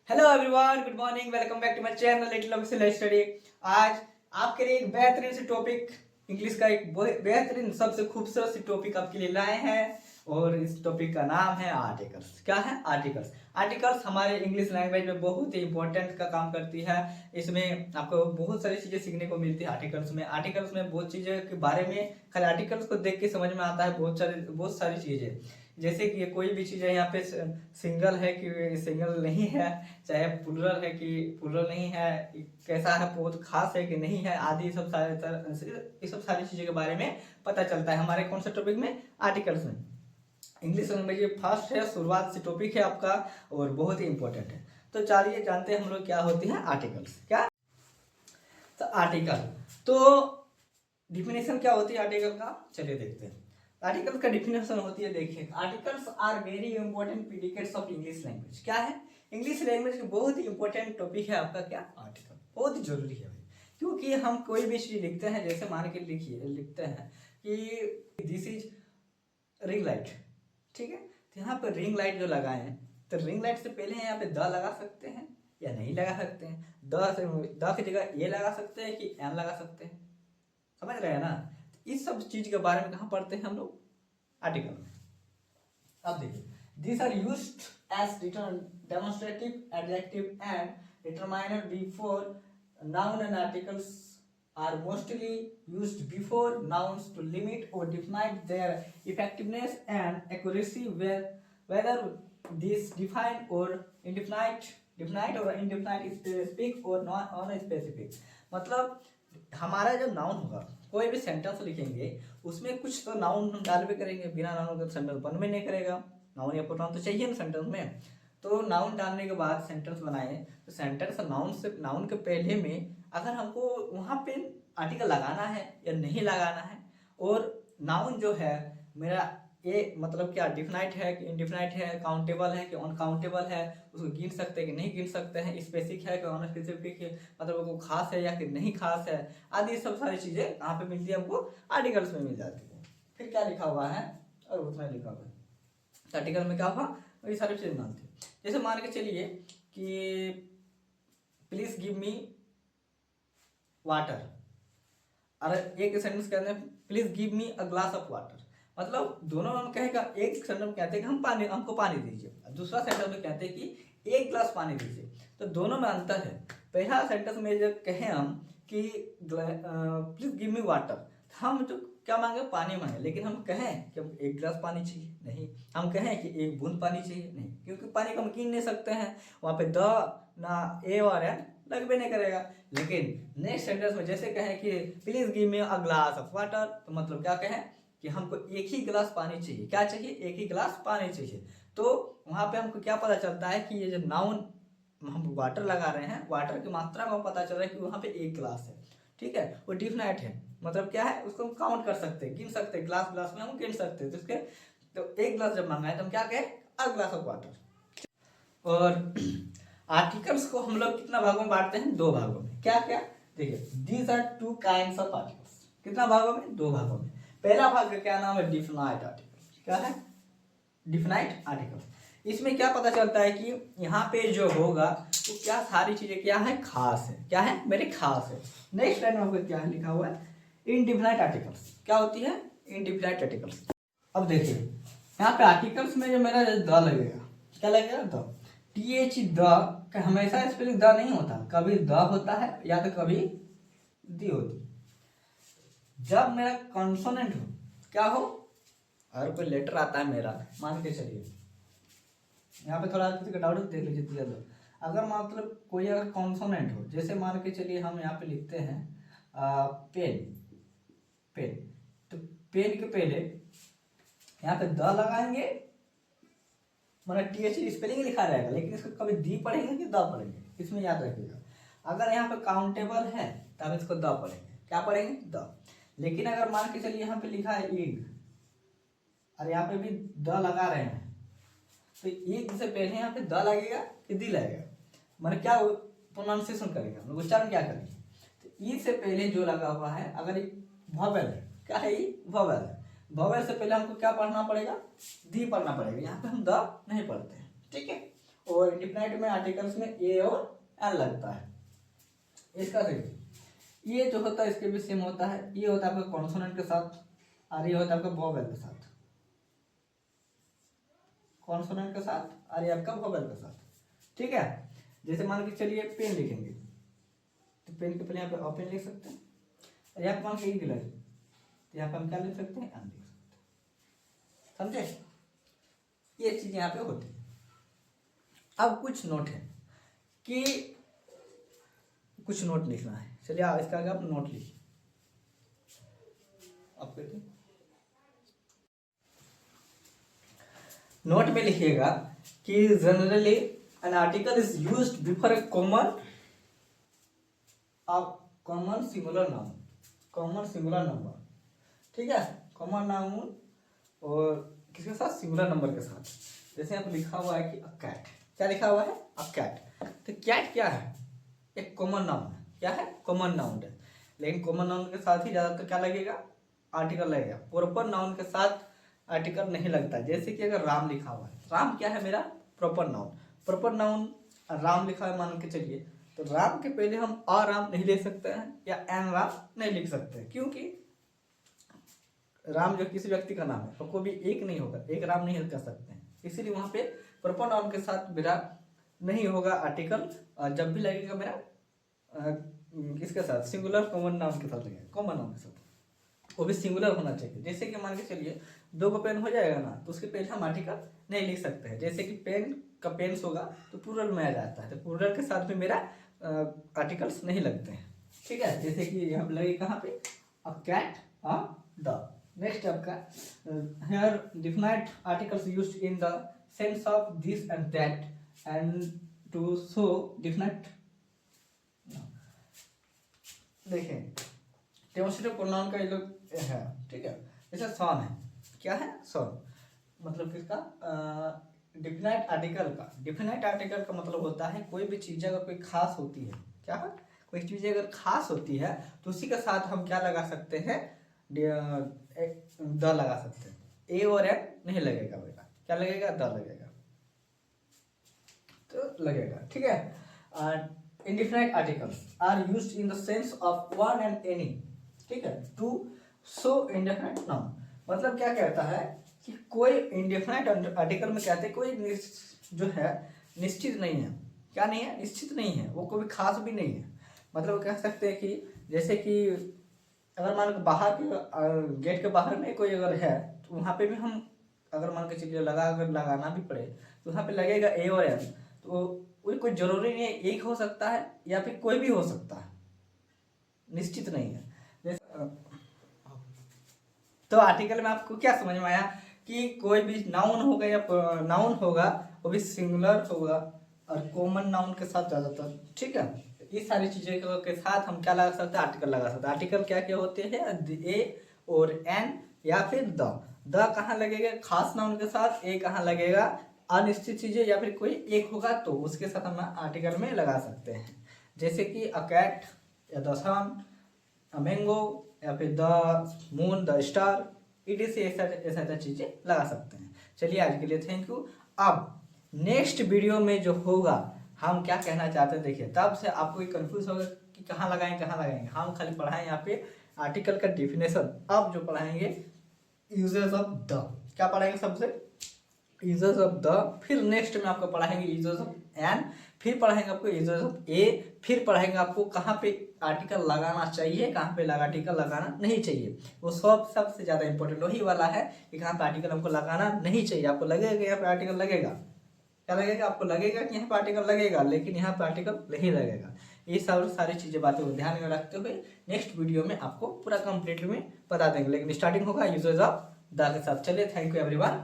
Hello everyone, good morning, welcome back to my channel little official study. आज आपके लिए एक बेहतरीन सी टॉपिक, इंग्लिश का एक बेहतरीन सबसे खूबसूरत सी टॉपिक आपके लिए लाए हैं। और इस टॉपिक का नाम है आर्टिकल्स। क्या है? आर्टिकल्स। आर्टिकल्स हमारे इंग्लिश लैंग्वेज में बहुत ही इंपॉर्टेंट का काम करती है। इसमें आपको बहुत सारी चीजें सीखने को मिलती है। आर्टिकल्स में बहुत चीजें के बारे में खाली आर्टिकल्स को देख के समझ में आता है बहुत सारी चीजें। जैसे कि कोई भी चीज़ है यहाँ पे सिंगल है कि सिंगल नहीं है, चाहे प्लुरल है कि प्लुरल नहीं है, कैसा है, बहुत खास है कि नहीं है, आदि सब सारी चीज़ों के बारे में पता चलता है हमारे कौन सा टॉपिक में, आर्टिकल्स में। इंग्लिश लैंग्वेज ये फर्स्ट है, शुरुआत से टॉपिक है आपका और बहुत ही इंपॉर्टेंट है। तो चलिए जानते हैं हम लोग क्या होती है आर्टिकल्स। क्या तो आर्टिकल, तो डिफिनेशन क्या होती है आर्टिकल का, चलिए देखते हैं। आर्टिकल का डिफिनेशन होती है, देखिए, articles are very important predicates of English language. क्या है? इंग्लिश लैंग्वेज की बहुत ही इंपॉर्टेंट टॉपिक है आपका क्या, आर्टिकल। बहुत ही जरूरी है भाई, क्योंकि हम कोई भी चीज लिखते हैं, जैसे मान के लिखते हैं कि दिस इज रिंग लाइट, ठीक है। तो यहाँ पर रिंग लाइट जो लगाए हैं, तो रिंग लाइट से पहले यहाँ पे द लगा सकते हैं या नहीं लगा सकते हैं। द की जगह ए लगा सकते हैं कि एन लगा सकते हैं, समझ रहे हैं ना। इस सब चीज के बारे में कहाँ पढ़ते हैं हम लोग, आर्टिकल में। अब देखिए, these are used as demonstrative adjective and determiner before noun, and articles are mostly used before nouns to limit or define their effectiveness and accuracy, whether this defined or indefinite or indefinite specific or non-specific। मतलब हमारा जो noun होगा, कोई भी sentence लिखेंगे उसमें कुछ तो नाउन हम डाल भी करेंगे, बिना नाउन का सेंटेंस बन भी नहीं करेगा। नाउन या प्रोनाउन तो चाहिए ना सेंटेंस में। तो नाउन डालने के बाद सेंटेंस बनाए, तो सेंटेंस नाउन के पहले में अगर हमको वहाँ पे आर्टिकल लगाना है या नहीं लगाना है, और नाउन जो है मेरा ये मतलब क्या, डिफिनाइट है कि इनडिफिनाइट है, काउंटेबल है कि अनकाउंटेबल है, उसको गिन सकते हैं कि नहीं गिन सकते हैं, स्पेसिफिक है कि नॉन स्पेसिफिक है, मतलब वो खास है या कि नहीं खास है, आदि सब सारी चीजें कहाँ पे मिलती है हमको, आर्टिकल्स में मिल जाती है। फिर क्या लिखा हुआ है, और उतना लिखा हुआ है आर्टिकल में, क्या हुआ, ये सारी चीजें मानते हैं। जैसे मान के चलिए कि प्लीज गिव मी वाटर, और एक सेंटेंस कहते हैं please give me a glass of water. मतलब दोनों में हम कहेगा, एक सेंटेंस में कहते हैं कि हमको पानी दीजिए, दूसरा सेंटेंस में कहते हैं कि एक गिलास पानी दीजिए। तो दोनों में अंतर है। पहला सेंटेंस में जब कहें हम कि प्लीज गिव मी वाटर, हम जो क्या मांगे, पानी मांगे, लेकिन हम कहें कि एक गिलास पानी चाहिए, नहीं। हम कहें कि एक बूंद पानी चाहिए, नहीं, क्योंकि पानी को हम गिन नहीं सकते हैं, वहां पे द ना ए और एन लग भी नहीं करेगा। लेकिन नेक्स्ट सेंटेंस में जैसे कहें कि please give me a glass of water, तो मतलब क्या कहें कि हमको एक ही गिलास पानी चाहिए। क्या चाहिए? एक ही गिलास पानी चाहिए। तो वहां पे हमको क्या पता चलता है कि ये जो नाउन हम वाटर लगा रहे हैं, वाटर की मात्रा में पता चल रहा है कि वहां पे एक गिलास है, ठीक है। वो डिफिनाइट है, मतलब क्या है, उसको हम काउंट कर सकते हैं, गिन सकते हैं, ग्लास ग्लास में हम गिन सकते हैं। तो उसके तो एक गिलास जब मांगा है तो हम क्या कहें, अ ग्लास ऑफ वाटर। और आर्टिकल्स को हम लोग कितना भागों में बांटते हैं, दो भागों में। क्या क्या? देखिए, these are two kinds of articles. कितना भागों में? दो भागों में। पहला भाग का क्या नाम है, डिफिनाइट आर्टिकल। क्या है? Definite article. इसमें क्या पता चलता है कि यहाँ पे जो होगा वो क्या, सारी चीजें क्या है, खास है। क्या है मेरे, खास है। नेक्स्ट लाइन में क्या है लिखा हुआ है, इनडिफिनाइट आर्टिकल्स। क्या होती है? इनडिफिनाइट आर्टिकल्स। अब देखिए, यहाँ पे आर्टिकल्स में जो मेरा द लगेगा, क्या लगेगा, द, टी एच द का हमेशा स्पेलिंग द नहीं होता, कभी द होता है या तो कभी दी होती। जब मेरा कॉन्सोनेंट हो, क्या हो, अगर कोई लेटर आता है मेरा, मान के चलिए, यहाँ पे थोड़ा किसी का डाउट देख लीजिए तो, अगर मतलब कोई अगर कॉन्सोनेंट हो, जैसे मान के चलिए हम यहाँ पे लिखते हैं पेन, पेन, तो पेन के पहले यहाँ पे द लगाएंगे, मतलब टी एच स्पेलिंग लिखा रहेगा, लेकिन इसको कभी दी पढ़ेंगे कि द पढ़ेंगे, इसमें याद रखिएगा। अगर यहाँ पे काउंटेबल है तब इसको द पढ़ेंगे, क्या पढ़ेंगे, द। लेकिन अगर मान के चलिए यहाँ पे लिखा है ईग, और यहाँ पे भी द लगा रहे हैं, तो ईग से पहले यहाँ पे द लगेगा कि दी लगेगा, मतलब क्या प्रोनाउंसिएशन करेगा, मतलब उच्चारण क्या करेंगे। तो ई से पहले जो लगा हुआ है, अगर वॉवेल है, क्या है, ई वॉवेल है, वॉवेल से पहले हमको क्या पढ़ना पड़ेगा, दी पढ़ना पड़ेगा। यहाँ पे हम द नहीं पढ़ते हैं, ठीक है। और इंडिफिनाइट में आर्टिकल्स में ए और एन लगता है। इसका देखिए ये जो होता है इसके भी सेम होता है, ये होता है आपका कॉन्सोनेंट के साथ और ये होता है आपका वोवेल के साथ, कॉन्सोनेंट के साथ और ये आपका वोवेल के साथ। ठीक है, जैसे मान के चलिए पेन लिखेंगे तो पेन के पहले यहाँ पे ओपन लिख सकते हैं, और यहाँ पे मान के लगे तो यहाँ पे हम क्या लिख सकते हैं, एन लिख सकते हैं। समझे, ये चीज यहाँ पे होती है। अब कुछ नोट है कि कुछ नोट लिखना है, चलिए इसका आगे आप नोट लिखिए। आप कहते नोट में लिखिएगा कि generally an article is used before A common singular noun, common singular number. ठीक है, कॉमन नाउन और किसके साथ, सिंगुलर नंबर के साथ। जैसे यहाँ पे लिखा हुआ है कि अ कैट, क्या लिखा हुआ है, अ कैट। तो कैट क्या है, एक कॉमन नाउन है। क्या है, कॉमन नाउन है, लेकिन कॉमन नाउन के साथ ही ज्यादातर क्या लगेगा, आर्टिकल लगेगा। प्रॉपर नाउन के साथ आर्टिकल नहीं लगता। जैसे कि अगर राम लिखा हुआ है, राम क्या है मेरा proper noun, proper noun Ram लिखा है मान के चलिए, तो राम के पहले हम अ राम नहीं ले सकते हैं या एन राम नहीं लिख सकते हैं, क्योंकि राम जो किसी व्यक्ति का नाम है और कोई भी एक नहीं होगा, एक राम नहीं कर सकते हैं, इसीलिए वहां पे प्रॉपर नाउन के साथ मेरा नहीं होगा आर्टिकल। जब भी लगेगा मेरा किसके साथ, सिंगुलर कॉमन नाउन के साथ लगेगा, कॉमन नाउन के साथ, वो भी सिंगुलर होना चाहिए। जैसे कि मान के चलिए 2 को पेन हो जाएगा ना, तो उसके पहले हम आर्टिकल नहीं लिख सकते हैं। जैसे कि पेन का पेन्स होगा तो प्लूरल में आ जाता है, तो प्लूरल के साथ में मेरा आर्टिकल्स नहीं लगते हैं। ठीक है, जैसे कि यहाँ लगे कहाँ पे, a cat, a the. Next आपका here definite articles used in the sense of this and that and to show definite. देखें डेमोस्ट्रेटिव प्रोनाउन का ये लोग है। ठीक है, जैसे सन है, क्या है, सन मतलब किसका, डिफिनाइट आर्टिकल का। डिफिनाइट आर्टिकल का मतलब होता है कोई भी चीज अगर कोई खास होती है, क्या है, कोई चीज अगर खास होती है तो उसी के साथ हम क्या लगा सकते हैं, द लगा सकते हैं। ए और एन नहीं लगेगा बेटा, क्या लगेगा, द लगेगा, तो लगेगा। ठीक है, indefinite articles are used in the sense of one and any। ठीक है, to show indefinite noun। मतलब क्या कहता है कि कोई indefinite आर्टिकल में कहते हैं कोई जो है निश्चित नहीं है, क्या नहीं है, निश्चित नहीं है, वो कोई खास भी नहीं है। मतलब कह सकते हैं कि जैसे कि अगर मान लो बाहर के गेट के बाहर में कोई अगर है तो वहाँ पे भी हम अगर मान के चलिए अगर लगाना भी पड़े तो वहाँ पे लगेगा ए और एन, तो कोई जरूरी नहीं है, एक हो सकता है या फिर कोई भी हो सकता है, निश्चित नहीं है। जैसे तो आर्टिकल में आपको क्या समझ में आया कि कोई भी नाउन होगा या नाउन होगा वो भी सिंगुलर होगा और कॉमन नाउन के साथ ज्यादातर। ठीक है, इस सारी चीजें के साथ हम क्या लगा सकते हैं, आर्टिकल लगा सकते हैं। आर्टिकल क्या क्या होते हैं, ए और एन या फिर द कहाँ लगेगा, खास नाउन के साथ, ए कहाँ लगेगा, अनिश्चित चीजें या फिर कोई एक होगा तो उसके साथ हम आर्टिकल में लगा सकते हैं। जैसे कि अ कैट या द सन, अ मैंगो या फिर द मून, द स्टार, से ऐसा चीजें लगा सकते हैं। चलिए आज के लिए थैंक यू। अब नेक्स्ट वीडियो में जो होगा हम क्या कहना चाहते हैं देखिए, तब से आपको कंफ्यूज होगा कि कहाँ लगाएंगे। हम खाली पढ़ाएं यहाँ पे आर्टिकल का डेफिनेशन। अब जो पढ़ाएंगे यूजेस ऑफ द, क्या पढ़ाएंगे सबसे, यूजेस ऑफ द, फिर नेक्स्ट में आपको पढ़ाएंगे यूजेस ऑफ एन, फिर पढ़ाएंगे आपको यूजेस ऑफ ए, फिर पढ़ाएंगे आपको कहाँ पे आर्टिकल लगाना चाहिए, कहाँ पे आर्टिकल लगाना नहीं चाहिए। वो सबसे ज्यादा इंपॉर्टेंट वही वाला है कि कहाँ पे आर्टिकल हमको लगाना नहीं चाहिए। आपको लगेगा यहाँ पे आर्टिकल लगेगा, क्या लगेगा, आपको लगेगा कि यहाँ पे आर्टिकल लगेगा, लेकिन यहाँ पे आर्टिकल नहीं लगेगा। ये सब सारी चीजें बातें को ध्यान में रखते हुए नेक्स्ट वीडियो में आपको पूरा कंप्लीट में बता देंगे, लेकिन स्टार्टिंग होगा यूजेस ऑफ द के साथ। चलिए थैंक यू एवरीवन।